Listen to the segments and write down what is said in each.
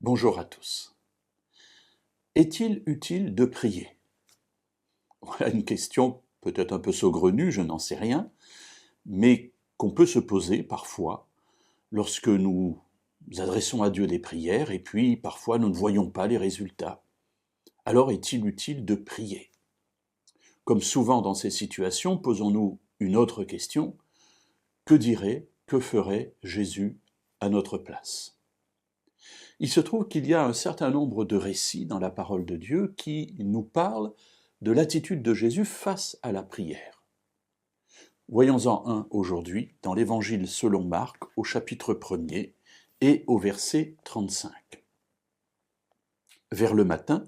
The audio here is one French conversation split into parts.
Bonjour à tous. Est-il utile de prier? Voilà une question peut-être un peu saugrenue, je n'en sais rien, mais qu'on peut se poser parfois lorsque nous adressons à Dieu des prières et puis parfois nous ne voyons pas les résultats. Alors est-il utile de prier? Comme souvent dans ces situations, posons-nous une autre question. Que dirait, que ferait Jésus à notre place? Il se trouve qu'il y a un certain nombre de récits dans la parole de Dieu qui nous parlent de l'attitude de Jésus face à la prière. Voyons-en un aujourd'hui dans l'Évangile selon Marc au chapitre 1er et au verset 35. Vers le matin,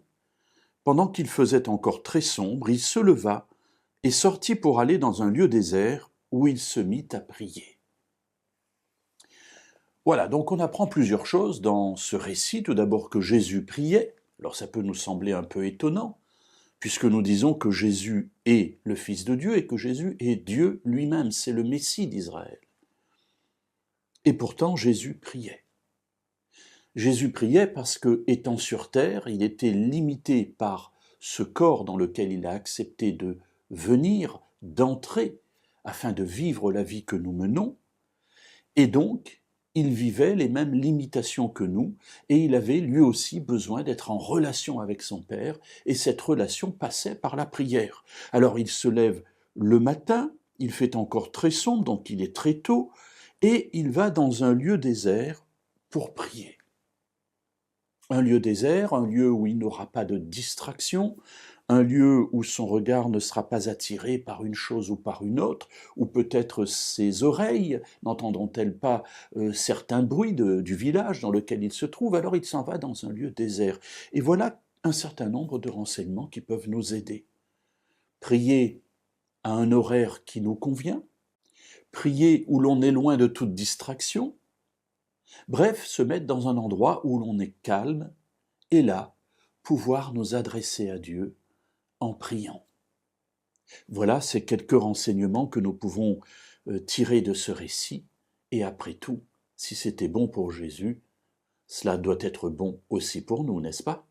pendant qu'il faisait encore très sombre, il se leva et sortit pour aller dans un lieu désert où il se mit à prier. Voilà, donc on apprend plusieurs choses dans ce récit. Tout d'abord que Jésus priait. Alors ça peut nous sembler un peu étonnant, puisque nous disons que Jésus est le Fils de Dieu et que Jésus est Dieu lui-même, c'est le Messie d'Israël. Et pourtant Jésus priait. Jésus priait parce que, étant sur terre, il était limité par ce corps dans lequel il a accepté de venir, d'entrer, afin de vivre la vie que nous menons, et donc il vivait les mêmes limitations que nous, et il avait lui aussi besoin d'être en relation avec son Père, et cette relation passait par la prière. Alors il se lève le matin, il fait encore très sombre, donc il est très tôt, et il va dans un lieu désert pour prier. Un lieu désert, un lieu où il n'aura pas de distraction, un lieu où son regard ne sera pas attiré par une chose ou par une autre, ou peut-être ses oreilles n'entendront-elles pas certains bruits du village dans lequel il se trouve, alors il s'en va dans un lieu désert. Et voilà un certain nombre de renseignements qui peuvent nous aider. Prier à un horaire qui nous convient, prier où l'on est loin de toute distraction, bref, se mettre dans un endroit où l'on est calme, et là, pouvoir nous adresser à Dieu en priant. Voilà ces quelques renseignements que nous pouvons tirer de ce récit, et après tout, si c'était bon pour Jésus, cela doit être bon aussi pour nous, n'est-ce pas?